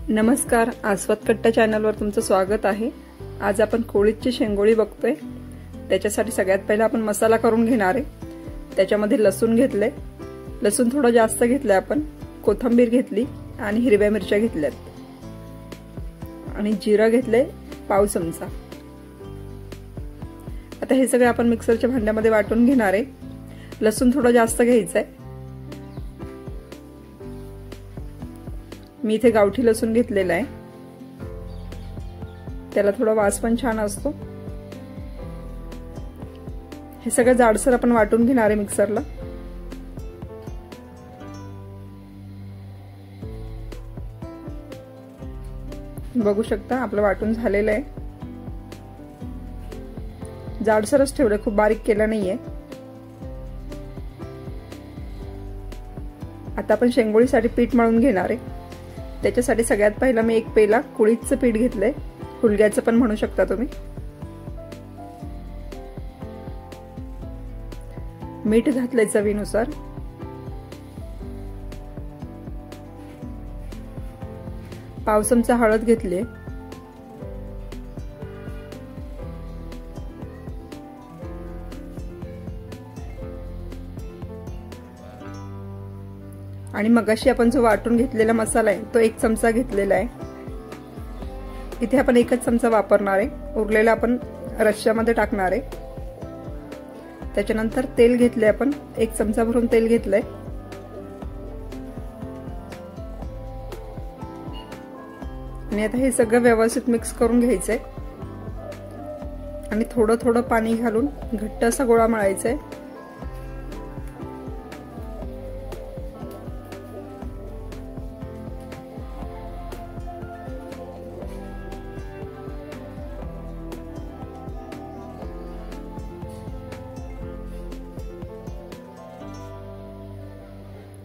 नमस्कार, आस्वाद कट्टा चॅनलवर तुमचं स्वागत आहे। आज आपण कोळीची शेंगोळी बघतोय। त्याच्यासाठी सगळ्यात पहिला आपण मसाला करून घेणार आहे। त्याच्यामध्ये लसूण घेतले, लसूण थोडा जास्त घेतलाय आपण, कोथिंबीर घेतली आणि हिरव्या मिरच्या घेतल्यात आणि जिरा घेतले पाव चमचा। आता हे सगळे आपण मिक्सरच्या भांड्यामध्ये वाटून घेणार आहे। लसूण थोडा जास्त घ्यायचा आहे। मी इथे गावठी लसूण घेतलेला आहे, त्याला थोडा वास पण छान असतो। हे सगळं जाडसर आपण वाटून घेणार आहे मिक्सरला। बघू शकता आपलं वाटून झालेलं आहे। जाडसरच ठेवलं, खूप बारीक केलं नाहीये। आता आपण शेंगोळीसाठी पीठ मळून घेणार आहे। त्याच्यासाठी सगळ्यात पहिला मी एक पेला कुळीचं पीठ घेतलंय, हुलग्याचं पण म्हणू शकता तुम्ही। मीठ घातलंय चवीनुसार। पाव चमचा हळद घेतली आणि मगाशी आपण जो वाटून घेतलेला मसाला आहे तो 1 चमचा घेतलेला आहे। इथे आपण 1च चमचा वापरणार आहे, उरलेला आपण रश्श्यामध्ये टाकणार आहे। त्याच्यानंतर तेल घेतले आपण, 1 चमचा भरून तेल घेतलंय आणि आता हे सगळं व्यवस्थित मिक्स करून घ्यायचंय आणि थोडं थोडं पाणी घालून घट्ट असा गोळा मळायचा आहे।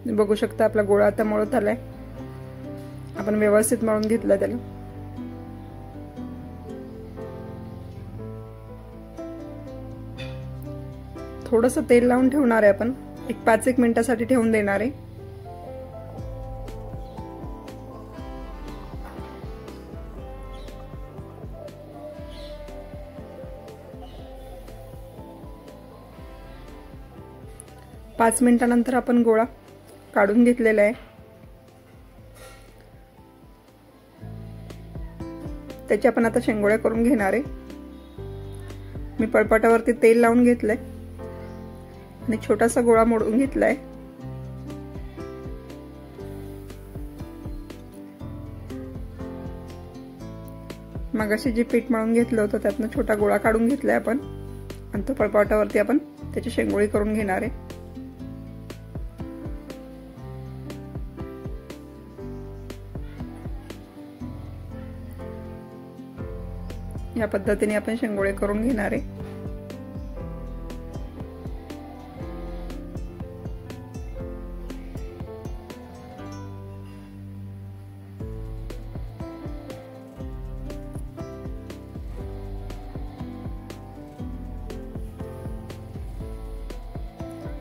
बघू शकता आपला गोळा आता मळत आलाय। आपण व्यवस्थित मळून घेतला त्याला। थोडंसं तेल लावून ठेवणार आहे आपण, 5-1 मिनिटासाठी ठेवून देणार आहे। पाच मिनिटानंतर आपण गोळा काढून घेतलेला आहे। त्याची आपण आता शेंगोळ्या करून घेणार आहे। मी पळपाटावरती तेल लावून घेतलंय आणि छोटासा गोळा मोडून घेतलाय। मगाशी जे पीठ मळून घेतलं होतं त्यातनं छोटा गोळा काढून घेतलाय आपण आणि तो पळपाटावरती आपण त्याची शेंगोळी करून घेणार आहे। या पद्धतीने आपण शेंगोळे करून घेणार आहे।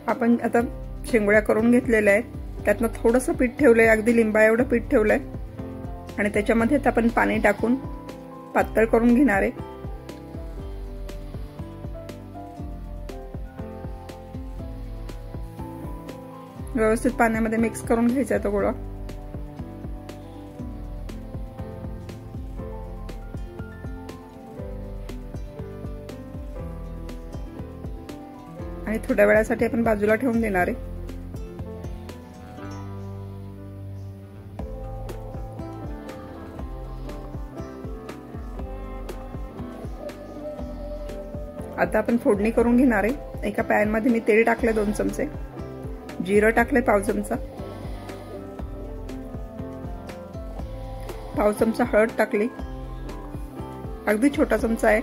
आपण आता शेंगोळ्या करून घेतलेल्या आहेत, त्यातनं थोडंसं पीठ ठेवलंय, अगदी लिंबा एवढं पीठ ठेवलंय आणि त्याच्यामध्ये आपण पाणी टाकून पातळ करून घेणार आहे। व्यवस्थित पाण्यामध्ये मिक्स करून घ्यायचा तो गोळा। आणि थोड्या वेळासाठी आपण बाजूला ठेवून देणार आहे। आता आपण फोडणी करून घेणार आहे। एका पॅन मध्ये मी तेल टाकले 2 चमचे, जिरं टाकले पाव चमचा, पाव चमचा हळद टाकली, अगदी छोटा चमचा आहे।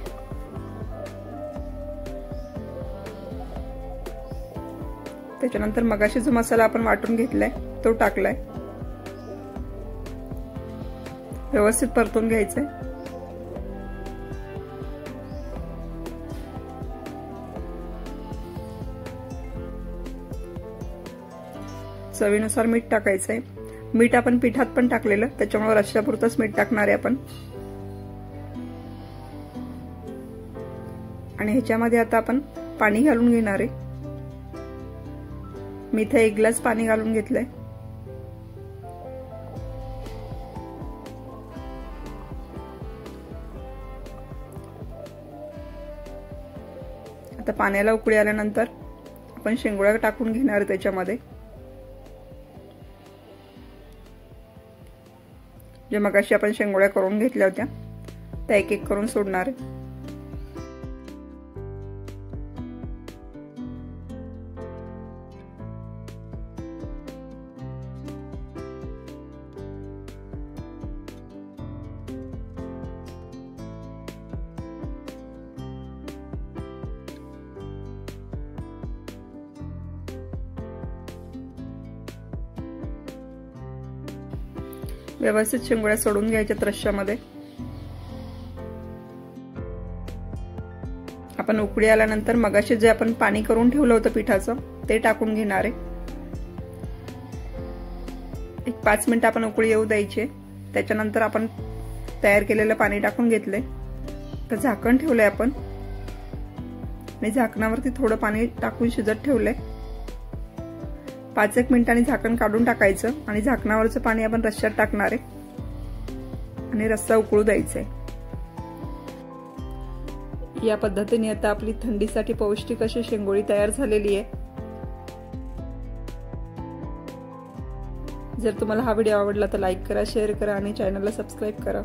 त्याच्यानंतर मगाशी जो मसाला आपण वाटून घेतलाय तो टाकलाय, व्यवस्थित परतून घ्यायचंय। चवीनुसार मीठ टाकायचंय मीठ आपण पिठात पण टाकलेलं, त्याच्यामुळे रश्श्यापुरतंच मीठ टाकणार आहे आपण. आणि ह्याच्यामध्ये आता आपण पाणी घालून घेणार आहे. मी इथे 1 ग्लास पाणी घालून घेतलंय. आता पाण्याला उकळी आल्यानंतर आपण शेंगोळ्या टाकून घेणार आहे त्याच्यामध्ये. जे मगाशी आपण शेंगोळ्या करून घेतल्या होत्या त्या एक एक करून सोडणार आहे. व्यवस्थित शेंगोळ्या सोडून घ्यायच्या रश्श्यामध्ये. आपण उकळी आल्यानंतर मगाशी जे आपण पाणी करून ठेवलं होतं पिठाचं ते टाकून घेणार आहे. 5 मिनिट आपण उकळी येऊ द्यायची. त्याच्यानंतर आपण तयार केलेलं पाणी टाकून घेतले. तर झाकण ठेवलंय आपण आणि झाकणावरती थोडं पाणी टाकून शिजत ठेवलंय. 5-1 मिनिटांनी झाकण काढून टाकायचं आणि झाकणावरचं पाणी आपण रश्श्यात टाकणार आहे आणि रस्सा उकळू द्यायचा आहे. या पद्धतीने आता आपली थंडीसाठी पौष्टिक अशी शेंगोळी तयार झालेली आहे. जर तुम्हाला हा व्हिडिओ आवडला तर लाईक करा, शेअर करा आणि चॅनलला सबस्क्राईब करा.